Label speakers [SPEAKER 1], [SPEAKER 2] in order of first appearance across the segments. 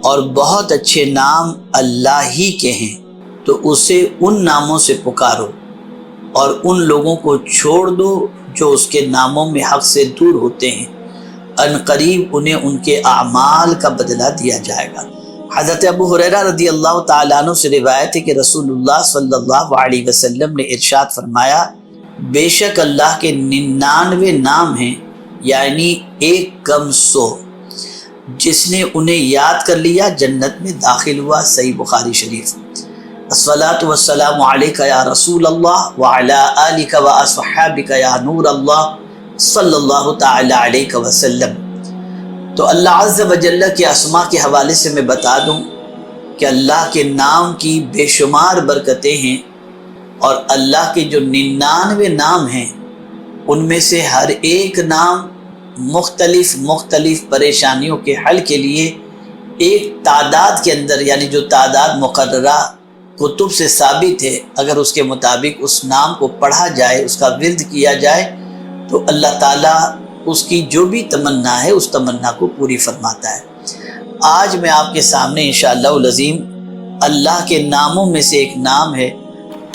[SPEAKER 1] اور بہت اچھے نام اللہ ہی کے ہیں، تو اسے ان ناموں سے پکارو اور ان لوگوں کو چھوڑ دو جو اس کے ناموں میں حق سے دور ہوتے ہیں، ان قریب انہیں ان کے اعمال کا بدلہ دیا جائے گا۔ حضرت ابو ہریرہ رضی اللہ تعالیٰ عنہ سے روایت ہے کہ رسول اللہ صلی اللہ علیہ وسلم نے ارشاد فرمایا، بے شک اللہ کے 99 نام ہیں، یعنی 1 کم 100، جس نے انہیں یاد کر لیا جنت میں داخل ہوا۔ صحیح بخاری شریف۔ الصلاۃ والسلام علیک یا رسول اللہ وعلی آلک واصحابک یا نور اللہ صلی اللہ تعالی علیہ وسلم۔ تو اللہ عز و جل کے اسماء کے حوالے سے میں بتا دوں کہ اللہ کے نام کی بے شمار برکتیں ہیں، اور اللہ کے جو 99 نام ہیں ان میں سے ہر ایک نام مختلف پریشانیوں کے حل کے لیے ایک تعداد کے اندر، یعنی جو تعداد مقررہ کتب سے ثابت ہے، اگر اس کے مطابق اس نام کو پڑھا جائے، اس کا ورد کیا جائے، تو اللہ تعالیٰ اس کی جو بھی تمنا ہے اس تمنا کو پوری فرماتا ہے۔ آج میں آپ کے سامنے انشاءاللہ العظیم اللہ کے ناموں میں سے ایک نام ہے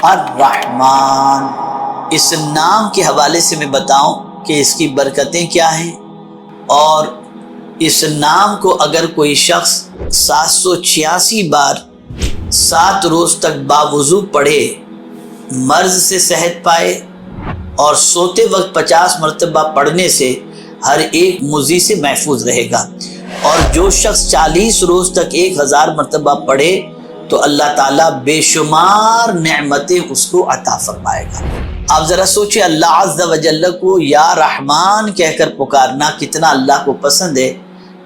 [SPEAKER 1] الرحمن۔ اس نام کے حوالے سے میں بتاؤں کہ اس کی برکتیں کیا ہیں، اور اس نام کو اگر کوئی شخص 786 بار 7 روز تک باوضو پڑھے، مرض سے صحت پائے، اور سوتے وقت 50 مرتبہ پڑھنے سے ہر ایک مضی سے محفوظ رہے گا، اور جو شخص 40 روز تک 1000 مرتبہ پڑھے تو اللہ تعالیٰ بے شمار نعمتیں اس کو عطا فرمائے گا۔ آپ ذرا سوچیں، اللہ عز و جل کو یا رحمان کہہ کر پکارنا کتنا اللہ کو پسند ہے،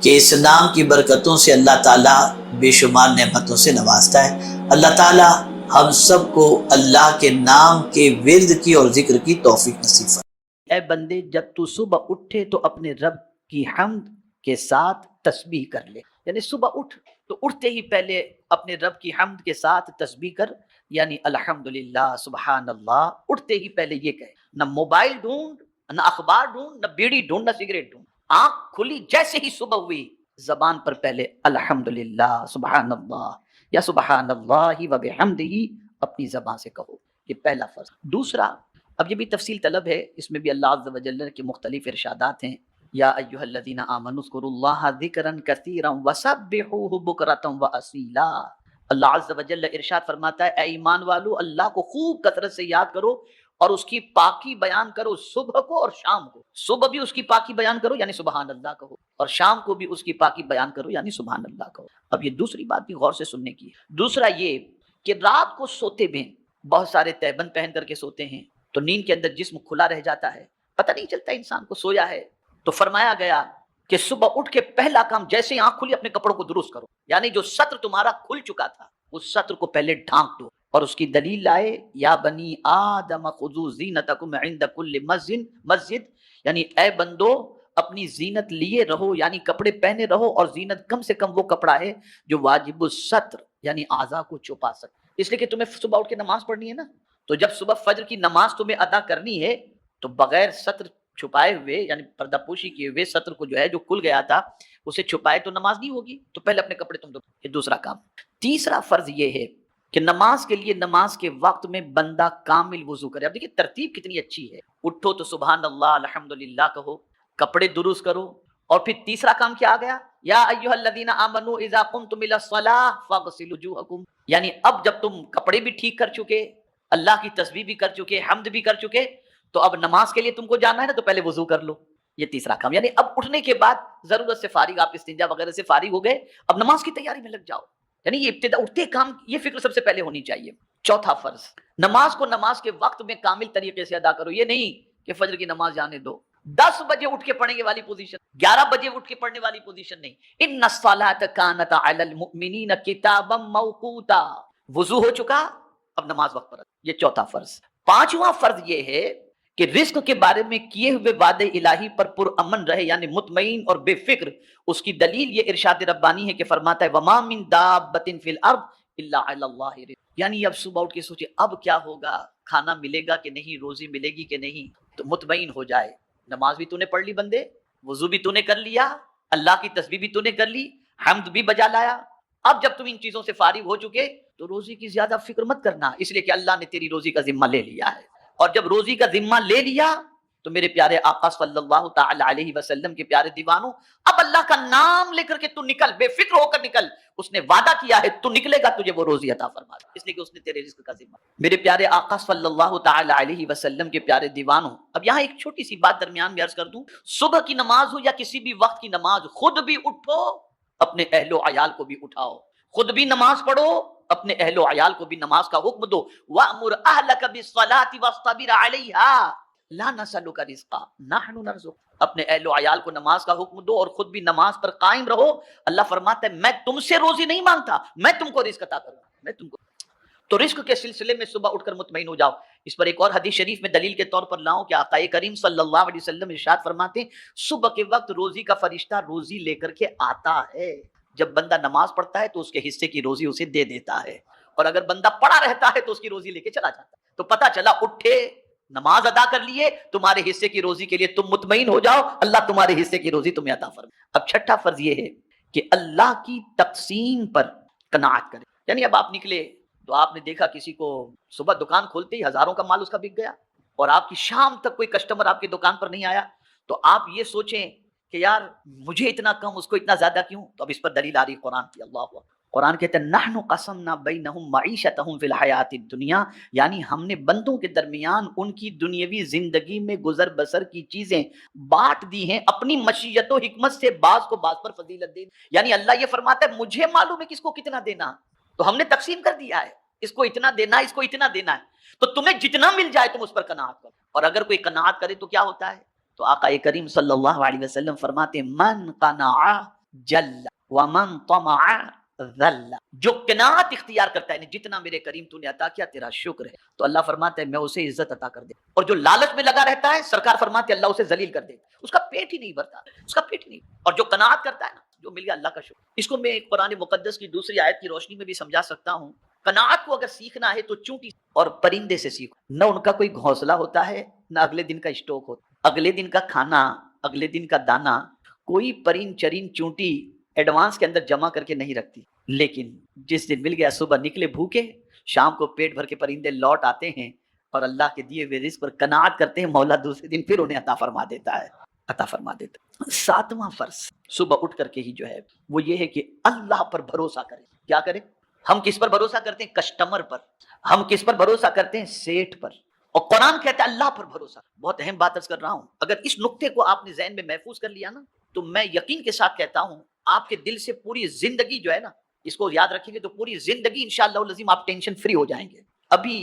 [SPEAKER 1] کہ اس نام کی برکتوں سے اللہ تعالیٰ بے شمار نعمتوں سے نوازتا ہے۔ اللہ تعالیٰ ہم سب کو اللہ کے نام کے ورد کی اور ذکر کی توفیق نصیب فرمائے۔
[SPEAKER 2] اے بندے، جب تو صبح اٹھے تو اپنے رب کی حمد کے ساتھ تسبیح کر لے، یعنی صبح اٹھ تو اٹھتے ہی پہلے اپنے رب کی حمد کے ساتھ تسبیح کر، یعنی الحمدللہ، سبحان اللہ، اٹھتے ہی پہلے یہ کہے۔ نہ موبائل ڈھونڈ، نہ اخبار ڈھونڈ، نہ بیڑی ڈھونڈ، نہ سگریٹ ڈھونڈ، آنکھ کھلی جیسے ہی صبح ہوئی، زبان پر پہلے الحمدللہ، سبحان اللہ یا سبحان اللہ و بحمدہ اپنی زبان سے کہو۔ یہ پہلا فرض۔ دوسرا، اب یہ بھی تفصیل طلب ہے، اس میں بھی اللہ عز و جل کے مختلف ارشادات ہیں۔ یا ایھا الذین آمنوا اذکروا اللہ ذکرا کثیرا وسبحوہ بکرۃ واصیلا۔ اللہ عز و جل ارشاد فرماتا ہے، اے ایمان والو، اللہ کو خوب کثرت سے یاد کرو اور اس کی پاکی بیان کرو، صبح کو اور شام کو۔ صبح بھی اس کی پاکی بیان کرو، یعنی سبحان اللہ کہو، اور شام کو بھی اس کی پاکی بیان کرو، یعنی سبحان اللہ کہو۔ اب یہ دوسری بات بھی غور سے سننے کی ہے۔ دوسرا یہ کہ رات کو سوتے میں بہت سارے تہبند پہن کر کے سوتے ہیں، تو نیند کے اندر جسم کھلا رہ جاتا ہے، پتہ نہیں چلتا انسان کو سویا ہے۔ تو فرمایا گیا کہ صبح اٹھ کے پہلا کام، جیسے ہی آنکھ کھلی اپنے کپڑوں کو درست کرو، یعنی جو سطر تمہارا کھل چکا تھا اس سطر کو پہلے ڈھانک دو، اور اس کی دلیل لائے، یا بنی آدم خذوا زینتکم عند کل مسجد، یعنی اے بندو اپنی زینت لیے رہو، یعنی کپڑے پہنے رہو، اور زینت کم سے کم وہ کپڑا ہے جو واجب الستر یعنی اعضاء کو چھپا سکے۔ اس لیے کہ تمہیں صبح اٹھ کے نماز پڑھنی ہے نا، تو جب صبح فجر کی نماز تمہیں ادا کرنی ہے تو بغیر سطر چھپائے ہوئے، یعنی پردہ پوشی کیے ہوئے سطر کو جو ہے جو کھل گیا تھا اسے چھپائے تو نماز نہیں ہوگی، تو پہلے اپنے کپڑے تم دو۔ یہ دوسرا کام۔ تیسرا فرض یہ ہے کہ نماز کے لیے نماز کے وقت میں بندہ کامل وضو کرے۔ اب دیکھیں ترتیب کتنی اچھی ہے، اٹھو تو سبحان اللہ الحمدللہ کہو، کپڑے درست کرو، اور پھر تیسرا کام کیا آ گیا، یا ایھا الذین آمنوا اذا قمتم الی الصلاۃ فاغسلوا وجوہکم، یعنی اب جب تم کپڑے بھی ٹھیک کر چکے، اللہ کی تسبیح بھی کر چکے، حمد بھی کر چکے، تو اب نماز کے لیے تم کو جانا ہے نا، تو پہلے وضو کر لو۔ یہ تیسرا کام، یعنی اب اٹھنے کے بعد ضرورت سے فارغ، آپ استنجا وغیرہ سے فارغ ہو گئے، اب نماز کی تیاری میں لگ جاؤ، یعنی یہ ابتدا اٹھتے کام، یہ فکر سب سے پہلے ہونی چاہیے۔ چوتھا فرض، نماز کو نماز کے وقت میں کامل طریقے سے ادا کرو، یہ نہیں کہ فجر کی نماز جانے دو 10 بجے اٹھ کے پڑھنے والی پوزیشن، 11 بجے اٹھ کے پڑھنے والی پوزیشن نہیں۔ ان الصلاۃ کانت علی المؤمنین کتابا موقوتا، وضو ہو چکا، اب نماز وقت پر۔ یہ چوتھا فرض۔ پانچواں فرض یہ ہے کہ رزق کے بارے میں کیے ہوئے وعدے الہی پر پرامن رہے، یعنی مطمئن اور بے فکر۔ اس کی دلیل یہ ارشاد ربانی ہے کہ فرماتا ہے وما من دابۃ فی الارض الا علی اللہ رزقها، یعنی اب صبح اٹھ کے سوچے اب کیا ہوگا، کھانا ملے گا کہ نہیں، روزی ملے گی کہ نہیں، تو مطمئن ہو جائے۔ نماز بھی تو نے پڑھ لی بندے، وضو بھی تو نے کر لیا، اللہ کی تسبیح بھی تو نے کر لی، حمد بھی بجا لایا، اب جب تم ان چیزوں سے فارغ ہو چکے تو روزی کی زیادہ فکر مت کرنا، اس لیے کہ اللہ نے تیری روزی کا ذمہ لے لیا ہے، اور جب روزی کا ذمہ لے لیا تو میرے پیارے آقا صلی اللہ تعالی علیہ وسلم کے پیارے دیوانوں، اب اللہ کا نام لے کر کے تو نکل، بے فکر ہو کر نکل، اس نے وعدہ کیا ہے تو نکلے گا تجھے وہ روزی عطا فرما دے، اس لیے کہ اس نے تیرے رزق کا ذمہ۔ میرے پیارے آقا صلی اللہ تعالی علیہ وسلم کے پیارے دیوانوں، اب یہاں ایک چھوٹی سی بات درمیان میں عرض کر دوں، صبح کی نماز ہو یا کسی بھی وقت کی نماز، خود بھی اٹھو، اپنے اہل و عیال کو بھی اٹھاؤ، خود بھی نماز پڑھو، اپنے اہل و عیال کو بھی نماز کا حکم دو، وَأْمُرْ أَهْلَكَ بِالصَّلَاةِ وَاصْطَبِرْ عَلَيْهَا لا نسألك رزقا نحن نرزق۔ اپنے اہل و عیال کو نماز کا حکم دو اور خود بھی نماز پر قائم رہو۔ اللہ فرماتا ہے میں تم سے روزی نہیں مانگتا، میں تم کو رزق عطا کروں گا، میں تم کو۔ تو رزق کے سلسلے میں صبح اٹھ کر مطمئن ہو جاؤ۔ اس پر ایک اور حدیث شریف میں دلیل کے طور پر لاؤں کہ آقا کریم صلی اللہ علیہ وسلم ارشاد فرماتے ہیں صبح کے وقت روزی کا فرشتہ روزی لے کر کے آتا ہے، جب بندہ نماز پڑھتا ہے تو اس کے حصے کی روزی اسے دے دیتا ہے، اور اگر بندہ پڑا رہتا ہے تو اس کی روزی لے کے چلا جاتا ہے۔ تو پتہ چلا اٹھے، نماز ادا کر لیے، تمہارے حصے کی روزی کے لیے تم مطمئن ہو جاؤ، اللہ تمہارے حصے کی روزی تمہیں عطا فرمائے۔ اب چھٹا فرض یہ ہے کہ اللہ کی تقسیم پر قناعت کرے، یعنی اب آپ نکلے تو آپ نے دیکھا کسی کو صبح دکان کھولتے ہی ہزاروں کا مال اس کا بک گیا، اور آپ کی شام تک کوئی کسٹمر آپ کی دکان پر نہیں آیا، تو آپ یہ سوچیں کہ یار مجھے اتنا کم اس کو اتنا زیادہ کیوں؟ تو اب اس پر دلیل آ رہی قرآن کی۔ اللہ اکبر۔ قرآن کہتے ہیں نحن قسمنا بینہم معیشتہم فی الحیات الدنیا، یعنی ہم نے بندوں کے درمیان ان کی دنیاوی زندگی میں گزر بسر کی چیزیں بانٹ دی ہیں اپنی مشیت و حکمت سے، بعض کو بعض پر فضیلت دے۔ یعنی اللہ یہ فرماتا ہے مجھے معلوم ہے کس کو کتنا دینا، تو ہم نے تقسیم کر دیا ہے، اس کو اتنا دینا ہے، اس کو اتنا دینا ہے، تو تمہیں جتنا مل جائے تم اس پر قناعت کرو۔ اور اگر کوئی قناعت کرے تو کیا ہوتا ہے؟ تو آقا کریم صلی اللہ علیہ وسلم فرماتے ہیں من قنع جل ومن طمع ذل، جو قناعت اختیار کرتا ہے جتنا میرے کریم تو نے عطا کیا تیرا شکر ہے، تو اللہ فرماتا ہے میں اسے عزت عطا کر دے، اور جو لالچ میں لگا رہتا ہے سرکار فرماتے ہیں اللہ اسے ذلیل کر دے، اس کا پیٹ ہی نہیں بھرتا، اس کا پیٹ ہی نہیں، اور جو قناعت کرتا ہے نا جو مل گیا اللہ کا شکر۔ اس کو میں ایک قرآن مقدس کی دوسری آیت کی روشنی میں بھی سمجھا سکتا ہوں، قناعت کو اگر سیکھنا ہے تو چونٹی اور پرندے سے سیکھو، نہ ان کا کوئی گھونسلہ ہوتا ہے نہ اگلے دن کا اسٹاک ہوتا، اگلے دن کا کھانا اگلے دن کا دانا کوئی پرین چرین چونٹی ایڈوانس کے اندر جمع کر کے نہیں رکھتی، لیکن جس دن مل گیا صبح نکلے بھوکے، شام کو پیٹ بھر کے پرندے لوٹ آتے ہیں اور اللہ کے دیے ہوئے رزق پر قناعت کرتے ہیں، مولا دوسرے دن پھر انہیں عطا فرما دیتا ہے، عطا فرما دیتا ہے۔ ساتواں فرض صبح اٹھ کر کے ہی جو ہے وہ یہ ہے کہ اللہ پر بھروسہ کریں۔ کیا کریں؟ ہم کس پر بھروسہ کرتے ہیں؟ کسٹمر پر۔ ہم کس پر بھروسہ کرتے ہیں؟ سیٹ پر۔ اور قرآن کہتا ہے اللہ پر بھروسہ۔ بہت اہم بات عرض کر رہا ہوں، اگر اس نقطے کو آپ نے ذہن میں محفوظ کر لیا نا تو میں یقین کے ساتھ کہتا ہوں آپ کے دل سے پوری زندگی جو ہے نا، اس کو یاد رکھیں گے تو پوری زندگی انشاءاللہ العظیم آپ ٹینشن فری ہو جائیں گے۔ ابھی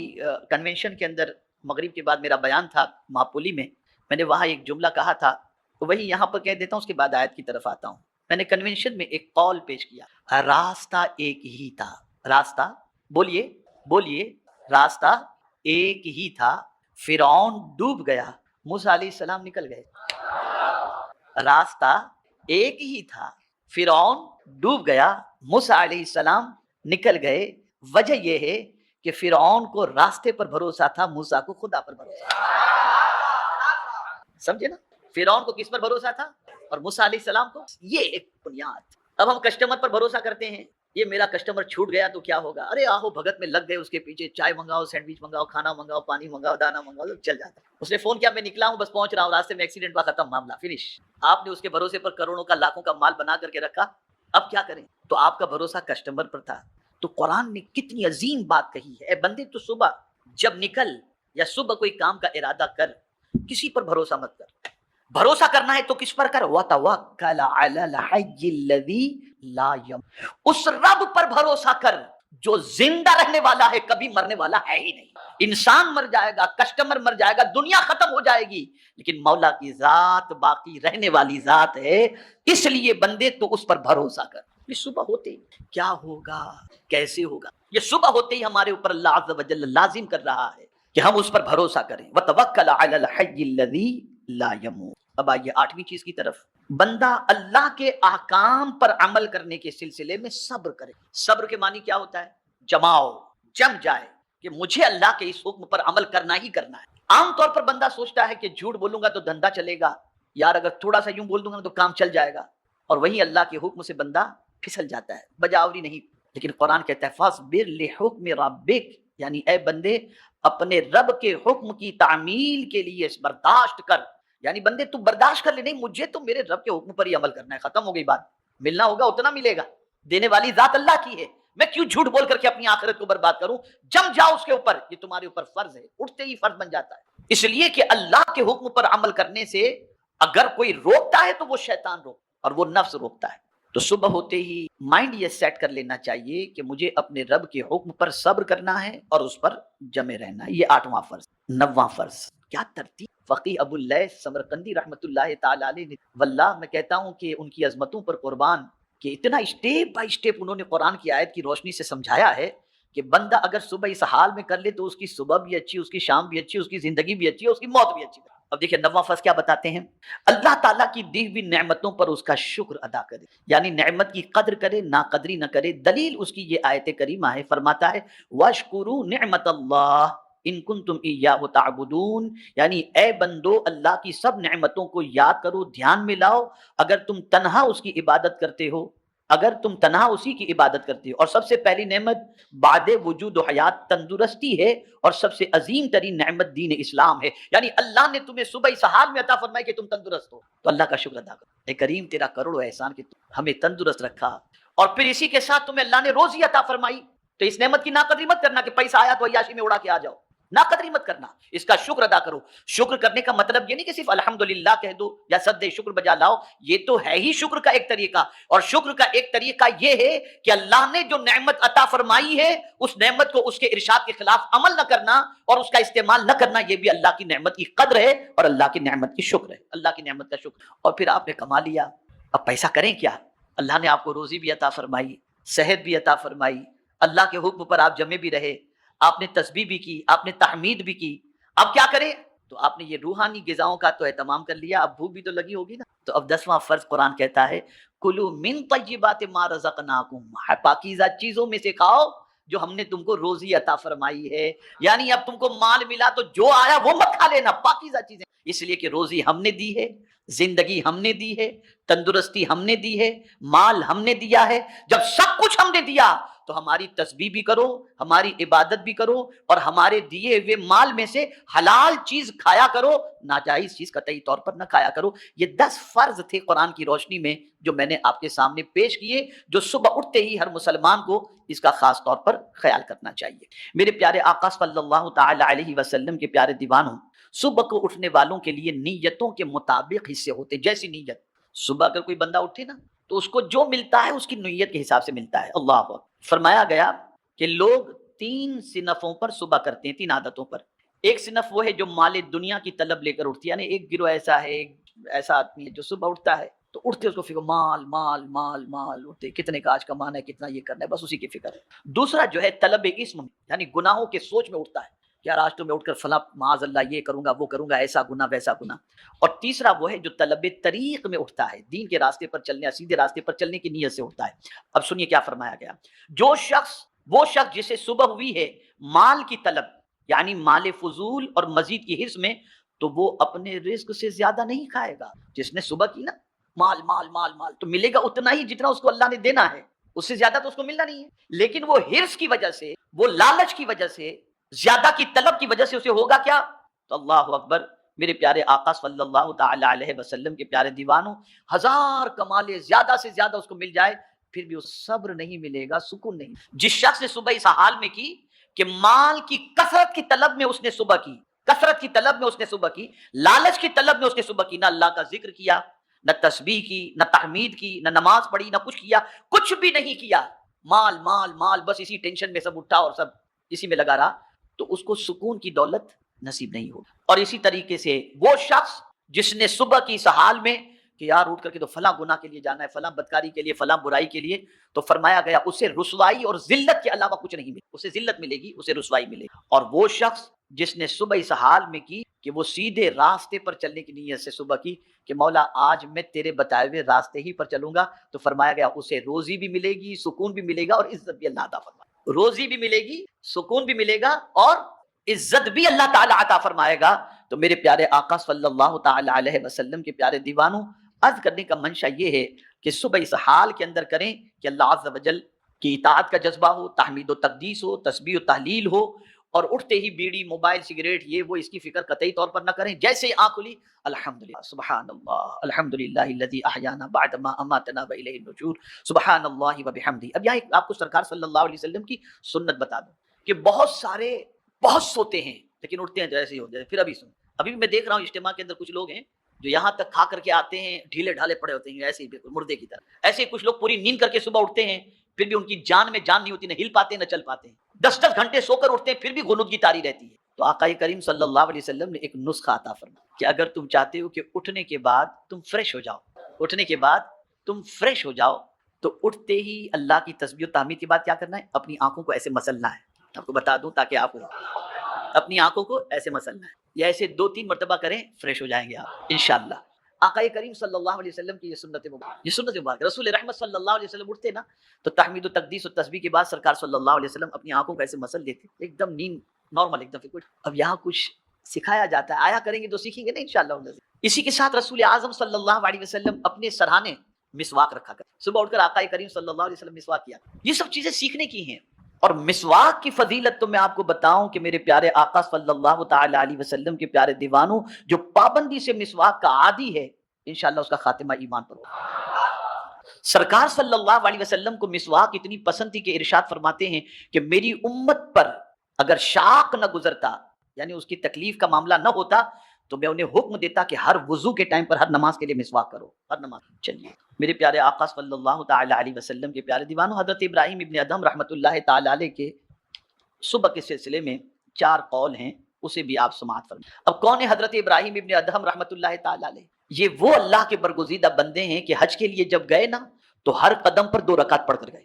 [SPEAKER 2] کنونشن کے اندر مغرب کے بعد میرا بیان تھا ماپولی میں نے وہاں ایک جملہ کہا تھا، وہی یہاں پر کہہ دیتا ہوں، اس کے بعد آیت کی طرف آتا ہوں۔ میں نے کنونشن میں ایک قول پیش کیا، راستہ ایک ہی تھا، راستہ بولیے بولیے، راستہ ایک ہی تھا، فرعون ڈوب گیا، موسیٰ علیہ السلام نکل گئے۔ راستہ ایک ہی تھا، فرعون ڈوب گیا، موسیٰ علیہ السلام نکل گئے۔ وجہ یہ ہے کہ فرعون کو راستے پر بھروسہ تھا، موسیٰ کو خدا پر بھروسہ تھا۔ سمجھے نا؟ فرعون کو کس پر بھروسہ تھا اور موسیٰ علیہ السلام کو؟ یہ ایک بنیاد۔ اب ہم کسٹمر پر بھروسہ کرتے ہیں، یہ میرا کسٹمر چھوٹ گیا تو کیا ہوگا، ارے آہو بھگت میں لگ گئے اس کے پیچھے، چائے منگاؤ، سینڈوچ منگاؤ، کھانا منگاؤ، پانی منگاؤ، دانا منگاؤ، چل جاتا ہے۔ اس نے فون کیا میں نکلا ہوں، بس پہنچ رہا ہوں، راستے میں ایکسیڈنٹ ہوا، ختم معاملہ، فنش۔ آپ نے اس کے بھروسے پر کروڑوں کا لاکھوں کا مال بنا کر کے رکھا، اب کیا کریں؟ تو آپ کا بھروسہ کسٹمر پر تھا۔ تو قرآن نے کتنی عظیم بات کہی ہے، اے بندے تو صبح جب نکل یا صبح کوئی کام کا ارادہ کر، کسی پر بھروسہ مت کر، بھروسہ کرنا ہے تو کس پر کر؟ وَتَوَكَّلَ عَلَى الْحَيِّ الَّذِي لَا يَمُوتُ، اس رب پر بھروسہ کر جو زندہ رہنے والا ہے، کبھی مرنے والا ہے ہی نہیں۔ انسان مر جائے گا، کسٹمر مر جائے گا، دنیا ختم ہو جائے گی، لیکن مولا کی ذات باقی رہنے والی ذات ہے، اس لیے بندے تو اس پر بھروسہ کر۔ یہ صبح ہوتے ہی کیا ہوگا، کیسے ہوگا، یہ صبح ہوتے ہی ہمارے اوپر اللہ عز و جل لازم کر رہا ہے کہ ہم اس پر بھروسہ کریں۔ وَتَوَكَّلَ عَلَى الْحَيِّ الَّذِي لَا يَمُوتُ۔ اب آئیے آٹھویں چیز کی طرف، بندہ اللہ کے احکام پر عمل کرنے کے سلسلے میں صبر کرے۔ صبر کے معنی کیا ہوتا ہے؟ جماؤ، جم جائے کہ مجھے اللہ کے اس حکم پر عمل کرنا ہی کرنا ہے۔ عام طور پر بندہ سوچتا ہے کہ جھوٹ بولوں گا تو دھندا چلے گا، یار اگر تھوڑا سا یوں بول دوں گا تو کام چل جائے گا، اور وہی اللہ کے حکم سے بندہ پھسل جاتا ہے، بجاوری نہیں لیکن قرآن کہتا ہے فاصبر لحکم ربک، یعنی اے بندے اپنے رب کے حکم کی تعمیل کے لیے برداشت کر، یعنی بندے تو برداشت کر لے، نہیں مجھے تو میرے رب کے حکم پر ہی عمل کرنا ہے، ختم ہو گئی بات، ملنا ہوگا اتنا ملے گا، دینے والی ذات اللہ کی ہے، میں کیوں جھوٹ بول کر کے اپنی آخرت کو برباد کروں، جم جاؤ اس کے اوپر، یہ تمہارے اوپر فرض ہے، اٹھتے ہی فرض بن جاتا ہے، اس لیے کہ اللہ کے حکم پر عمل کرنے سے اگر کوئی روکتا ہے تو وہ شیطان روکتا ہے اور وہ نفس روکتا ہے۔ تو صبح ہوتے ہی مائنڈ یہ سیٹ کر لینا چاہیے کہ مجھے اپنے رب کے حکم پر صبر کرنا ہے اور اس پر جمے رہنا ہے، یہ 8واں فرض۔ 9واں فرض، کیا ترتیب! فقیہ ابو اللیث سمرقندی رحمۃ اللہ تعالی علیہ نے، واللہ میں کہتا ہوں کہ ان کی عظمتوں پر قربان، کہ اتنا اسٹیپ بائی اسٹیپ انہوں نے قرآن کی آیت کی روشنی سے سمجھایا ہے کہ بندہ اگر صبح اس حال میں کر لے تو اس کی صبح بھی اچھی، اس کی شام بھی اچھی، اس کی زندگی بھی اچھی، اس کی موت بھی اچھی۔ اب دیکھیں 9واں فرض کیا بتاتے ہیں، اللہ تعالیٰ کی دی ہوئی نعمتوں پر اس کا شکر ادا کرے، یعنی نعمت کی قدر کرے، ناقدری نہ کرے۔ دلیل اس کی یہ آیت کریمہ ہے، فرماتا ہے وَاشْكُرُوا نِعْمَتَ اللَّهِ إِن كُنتُمْ إِيَّاهُ تَعْبُدُونَ، یعنی اے بندو اللہ کی سب نعمتوں کو یاد کرو، دھیان میں لاؤ، اگر تم تنہا اس کی عبادت کرتے ہو، اگر تم تنہا اسی کی عبادت کرتے ہو۔ اور سب سے پہلی نعمت بعد وجود و حیات تندرستی ہے، اور سب سے عظیم ترین نعمت دین اسلام ہے، یعنی اللہ نے تمہیں صبح اس حال میں عطا فرمائی کہ تم تندرست ہو، تو اللہ کا شکر ادا کرو۔ اے کریم تیرا کروڑوں احسان کہ ہمیں تندرست رکھا، اور پھر اسی کے ساتھ تمہیں اللہ نے روزی عطا فرمائی، تو اس نعمت کی ناقدری مت کرنا کہ پیسہ آیا تو عیاشی میں اڑا کے آ جاؤ، ناقدری مت کرنا، اس کا شکر ادا کرو۔ شکر کرنے کا مطلب یہ نہیں کہ صرف الحمدللہ کہہ دو یا سد شکر بجا لاؤ، یہ تو ہے ہی شکر کا ایک طریقہ، اور شکر کا ایک طریقہ یہ ہے کہ اللہ نے جو نعمت عطا فرمائی ہے اس نعمت کو اس کے ارشاد کے خلاف عمل نہ کرنا اور اس کا استعمال نہ کرنا، یہ بھی اللہ کی نعمت کی قدر ہے اور اللہ کی نعمت کی شکر ہے، اللہ کی نعمت کا شکر۔ اور پھر آپ نے کما لیا، اب پیسہ کریں کیا؟ اللہ نے آپ کو روزی بھی عطا فرمائی، صحت بھی عطا فرمائی، اللہ کے حکم پر آپ جمے بھی رہے، آپ نے تسبیح بھی کی، آپ نے تحمید بھی کی، اب کیا کریں؟ تو آپ نے یہ روحانی غذاؤں کا تو اہتمام کر لیا، اب بھوک بھی تو لگی ہوگی نا۔ تو اب 10واں فرض قرآن کہتا ہے کلوا من طیبات ما رزقناکم، پاکیزہ چیزوں میں سے کھاؤ جو ہم نے تم کو روزی عطا فرمائی ہے، یعنی اب تم کو مال ملا تو جو آیا وہ مت کھا لینا، پاکیزہ چیزیں، اس لیے کہ روزی ہم نے دی ہے، زندگی ہم نے دی ہے، تندرستی ہم نے دی ہے، مال ہم نے دیا ہے، جب سب کچھ ہم نے دیا تو ہماری تسبیح بھی کرو، ہماری عبادت بھی کرو، اور ہمارے دیے ہوئے مال میں سے حلال چیز کھایا کرو، ناجائز چیز قطعی طور پر نہ کھایا کرو۔ یہ 10 فرض تھے قرآن کی روشنی میں جو میں نے آپ کے سامنے پیش کیے، جو صبح اٹھتے ہی ہر مسلمان کو اس کا خاص طور پر خیال کرنا چاہیے۔ میرے پیارے آقا صلی اللہ تعالی علیہ وسلم کے پیارے دیوانوں، صبح کو اٹھنے والوں کے لیے نیتوں کے مطابق حصے ہوتے، جیسی نیت صبح اگر کوئی بندہ اٹھے نا تو اس کو جو ملتا ہے اس کی نیت کے حساب سے ملتا ہے۔ اللہ اکبر۔ فرمایا گیا کہ لوگ 3 صنفوں پر صبح کرتے ہیں، 3 عادتوں پر۔ ایک صنف وہ ہے جو مال دنیا کی طلب لے کر اٹھتی ہے، یعنی ایک گروہ ایسا ہے، ایک ایسا آدمی ہے جو صبح اٹھتا ہے تو اٹھتے اس کو فکر مال مال مال مال، اٹھتے کتنے کا آج کمانا ہے، کتنا یہ کرنا ہے، بس اسی کی فکر ہے۔ دوسرا جو ہے طلب اسم، یعنی گناہوں کے سوچ میں اٹھتا ہے، یار آج تو میں اٹھ کر فلاں معاذ اللہ یہ کروں گا وہ کروں گا، ایسا گناہ ویسا گناہ۔ اور تیسرا وہ ہے جو طلب طریق میں اٹھتا ہے، دین کے راستے پر چلنے، سیدھے راستے پر چلنے کی نیت سے اٹھتا ہے۔ اب سنیے کیا فرمایا گیا، وہ شخص جسے صبح ہوئی ہے مال کی طلب، یعنی مال فضول اور مزید کی حرص میں، تو وہ اپنے رزق سے زیادہ نہیں کھائے گا۔ جس نے صبح کی نا مال مال مال مال، تو ملے گا اتنا ہی جتنا اس کو اللہ نے دینا ہے، اس سے زیادہ تو اس کو ملنا نہیں ہے، لیکن وہ حرص کی وجہ سے، وہ لالچ کی وجہ سے، زیادہ کی طلب کی وجہ سے اسے ہوگا کیا؟ تو اللہ اکبر، میرے پیارے آقا صلی اللہ تعالی علیہ وسلم کے پیارے دیوانوں، 1000 کمالے زیادہ سے زیادہ اس کو مل جائے پھر بھی اس صبر نہیں ملے گا، سکون نہیں۔ جس شخص نے صبح اس حال میں کی کہ مال کی کثرت کی طلب میں اس نے صبح کی، کثرت کی طلب میں اس نے صبح کی، لالچ کی طلب میں اس نے صبح کی، نہ اللہ کا ذکر کیا، نہ تسبیح کی، نہ تحمید کی، نہ نماز پڑھی، نہ کچھ کیا، کچھ بھی نہیں کیا، مال مال مال، بس اسی ٹینشن میں سب اٹھا اور سب اسی میں لگا رہا، تو اس کو سکون کی دولت نصیب نہیں ہو۔ اور اسی طریقے سے وہ شخص جس نے صبح کی اس حال میں کہ یار اٹھ کر کے تو فلاں گناہ کے لیے جانا ہے، فلاں بدکاری کے لیے، فلاں برائی کے لیے، تو فرمایا گیا اسے رسوائی اور ذلت کے علاوہ کچھ نہیں ملے، اسے ذلت ملے گی، اسے رسوائی ملے گی۔ اور وہ شخص جس نے صبح اس حال میں کی کہ وہ سیدھے راستے پر چلنے کی نیت سے صبح کی کہ مولا آج میں تیرے بتائے ہوئے راستے ہی پر چلوں گا، تو فرمایا گیا اسے روزی بھی ملے گی، سکون بھی ملے گا، اور عزت بھی اللہ عطا فرمائے گا۔ روزی بھی ملے گی، سکون بھی ملے گا، اور عزت بھی اللہ تعالیٰ عطا فرمائے گا۔ تو میرے پیارے آقا صلی اللہ تعالی علیہ وسلم کے پیارے دیوانوں، عرض کرنے کا منشا یہ ہے کہ صبح اس حال کے اندر کریں کہ اللہ عز و جل کہ اطاعت کا جذبہ ہو، تحمید و تقدیس ہو، تسبیح و تحلیل ہو، اور اٹھتے ہی بیڑی، موبائل، سگریٹ، یہ وہ اس کی فکر قطعی طور پر نہ کریں. جیسے ہی آنکھ کھلی، الحمدللہ، سبحان اللہ، الحمدللہ الذی احیانا بعد ما اماتنا والیہ النشور، سبحان اللہ وبحمدہ. اب یہاں آپ کو سرکار صلی اللہ علیہ وسلم کی سنت بتا دوں کہ بہت سارے بہت سوتے ہیں لیکن اٹھتے ہیں جیسے ہی ہو جائے. پھر ابھی بھی میں دیکھ رہا ہوں اجتماع کے اندر کچھ لوگ ہیں جو یہاں تک کھا کر کے آتے ہیں، ڈھیلے ڈھالے پڑے ہوتے ہیں ایسے ہی بالکل مردے کی طرح. ایسے ہی کچھ لوگ پوری نیند کر کے صبح اٹھتے ہیں، پھر بھی ان کی جان میں جان نہیں ہوتی، نہ ہل پاتے ہیں نہ چل پاتے ہیں. 10 گھنٹے سو کر اٹھتے ہیں پھر بھی غنودگی طاری رہتی ہے. تو آقا کریم صلی اللہ علیہ وسلم نے ایک نسخہ عطا فرمایا کہ اگر تم چاہتے ہو کہ اٹھنے کے بعد تم فریش ہو جاؤ، اٹھنے کے بعد تم فریش ہو جاؤ، تو اٹھتے ہی اللہ کی تسبیح و تحمید کے بعد کیا کرنا ہے؟ اپنی آنکھوں کو ایسے مسلنا ہے. آپ کو بتا دوں تاکہ آپ اپنی آنکھوں کو ایسے مسلنا ہے، یا ایسے 2-3 مرتبہ کریں، فریش ہو جائیں گے آپ انشاءاللہ. آقا کریم صلی اللہ علیہ وسلم کی یہ سنت مبارک. رسول رحمت صلی اللہ علیہ وسلم اٹھتے نا تو تحمید و تقدیس و تسبیح کے بعد سرکار صلی اللہ علیہ وسلم اپنی آنکھوں کو ایسے مسل دیتے، ایک دم نیند نارمل ایک دم. اب یہاں کچھ سکھایا جاتا ہے، آیا کریں گے تو سیکھیں گے نا انشاءاللہ. اسی کے ساتھ رسول اعظم صلی اللہ علیہ وسلم اپنے سرہانے مسواک رکھا کرتے. صبح اٹھ کر آقا کریم صلی اللہ علیہ وسلم مسواک کیا. یہ سب چیزیں سیکھنے کی ہیں. اور مسواک کی فضیلت تو میں آپ کو بتاؤں کہ میرے پیارے آقا صلی اللہ تعالی علیہ وسلم کے پیارے دیوانوں، جو پابندی سے مسواک کا عادی ہے انشاءاللہ اس کا خاتمہ ایمان پر ہوگا. سرکار صلی اللہ علیہ وسلم کو مسواک اتنی پسند تھی کہ ارشاد فرماتے ہیں کہ میری امت پر اگر شاق نہ گزرتا، یعنی اس کی تکلیف کا معاملہ نہ ہوتا، تو میں انہیں حکم دیتا کہ ہر وضو کے ٹائم پر ہر نماز کے لیے مسواک کرو، ہر نماز. چلیے میرے پیارے آقا صلی اللہ تعالی علیہ وسلم کے پیارے دیوانوں، حضرت ابراہیم ابن ادہم رحمۃ اللہ تعالی علیہ کے صبح کے سلسلے میں 4 قول ہیں، اسے بھی آپ سماعت فرمائیں. اب کون ہے حضرت ابراہیم ابن ادہم رحمۃ اللہ تعالی علیہ؟ یہ وہ اللہ کے برگزیدہ بندے ہیں کہ حج کے لیے جب گئے نا تو ہر قدم پر 2 رکعت پڑھ کر گئے،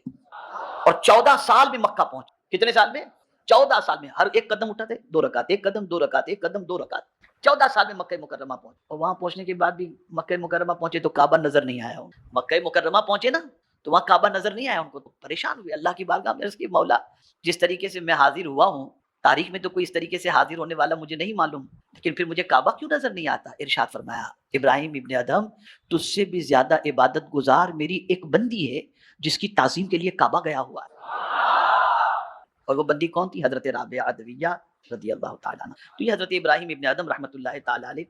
[SPEAKER 2] اور 14 سال میں مکہ پہنچے. کتنے سال میں؟ 14 سال میں. ہر ایک قدم اٹھاتے 2 رکعت، ایک قدم 2 رکعت، ایک قدم 2 رکعت. 14 سال میں مکہ مکرمہ پہنچے. اور وہاں پہنچنے کے بعد بھی مکہ مکرمہ پہنچے تو کعبہ نظر نہیں آیا. مکہ مکرمہ پہنچے نا تو وہاں کعبہ نظر نہیں آیا ان کو، تو پریشان ہوئے. اللہ کی بارگاہ میں عرض کی، مولا جس طریقے سے میں حاضر ہوا ہوں، تاریخ میں تو کوئی اس طریقے سے حاضر ہونے والا مجھے نہیں معلوم، لیکن پھر مجھے کعبہ کیوں نظر نہیں آتا؟ ارشاد فرمایا، ابراہیم ابن ادہم، تجھ سے بھی زیادہ عبادت گزار میری ایک بندی ہے جس کی تعظیم کے لیے کعبہ گیا ہوا ہے. اور وہ بندی کون تھی؟ حضرت رابعہ ادویہ رضی اللہ تعالیٰ عنہ. تو یہ حضرت ابراہیم ابن ادہم رحمۃ اللہ تعالیٰ علیہ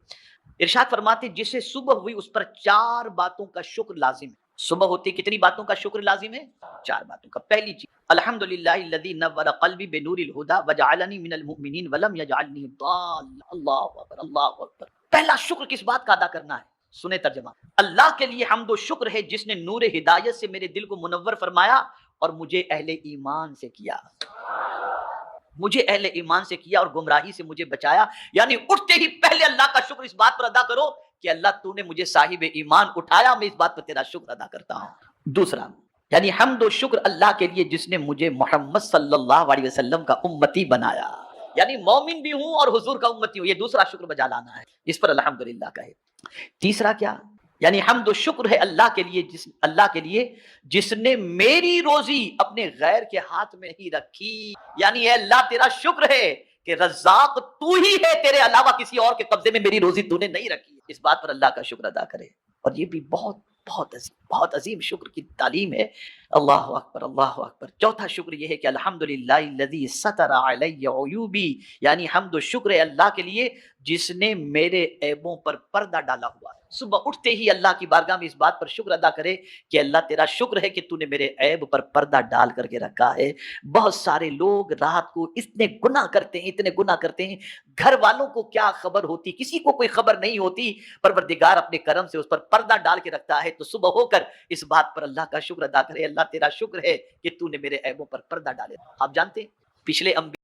[SPEAKER 2] ارشاد فرماتے جسے صبح ہوئی اس پر 4 باتوں کا شکر لازم ہے. صبح ہوتی کتنی باتوں کا شکر لازم ہے؟ 4 باتوں کا. پہلی چیز، الحمدللہ الذی نور قلبی بنور الہدی وجعلنی من المؤمنین ولم یجعلنی ضالا. اللہ اکبر، اللہ اکبر. پہلا شکر کس بات کا ادا کرنا ہے؟ سنیں ترجمہ. اللہ کے لیے حمد و شکر ہے جس نے نور ہدایت سے میرے دل کو منور فرمایا اور مجھے اہل ایمان سے کیا، مجھے اہل ایمان سے کیا اور گمراہی سے مجھے بچایا. یعنی اٹھتے ہی پہلے اللہ کا شکر اس بات پر ادا کرو کہ اللہ تو نے مجھے صاحب ایمان اٹھایا، میں اس بات پر تیرا شکر ادا کرتا ہوں. دوسرا، یعنی حمد و شکر اللہ کے لیے جس نے مجھے محمد صلی اللہ علیہ وسلم کا امتی بنایا، یعنی مومن بھی ہوں اور حضور کا امتی ہوں. یہ دوسرا شکر بجا لانا ہے، اس پر الحمدللہ کہے. تیسرا کیا؟ یعنی حمد و شکر ہے اللہ کے لیے جس نے میری روزی اپنے غیر کے ہاتھ میں ہی رکھی. یعنی اے اللہ تیرا شکر ہے کہ رزاق تو ہی ہے، تیرے علاوہ کسی اور کے قبضے میں میری روزی تو نے نہیں رکھی. اس بات پر اللہ کا شکر ادا کرے. اور یہ بھی بہت عظیم شکر کی تعلیم ہے. اللہ اکبر، اللہ اکبر. چوتھا شکر یہ ہے کہ الحمدللہ الذی ستر علی عیوبی، یعنی حمد و شکر ہے اللہ کے لیے جس نے میرے عیبوں پر پردہ ڈالا ہوا ہے. صبح اٹھتے ہی اللہ کی بارگاہ میں اس بات پر شکر ادا کرے کہ اللہ تیرا شکر ہے کہ تو نے میرے عیب پر پردہ ڈال کر کے رکھا ہے. بہت سارے لوگ رات کو اتنے گناہ کرتے ہیں، گھر والوں کو کیا خبر ہوتی، کسی کو کوئی خبر نہیں ہوتی. پروردگار اپنے کرم سے اس پر پردہ ڈال کے رکھتا ہے. تو صبح ہو کر اس بات پر اللہ کا شکر ادا کرے، اللہ تیرا شکر ہے کہ تو نے میرے عیبوں پر پردہ ڈالے. آپ جانتے ہیں پچھلے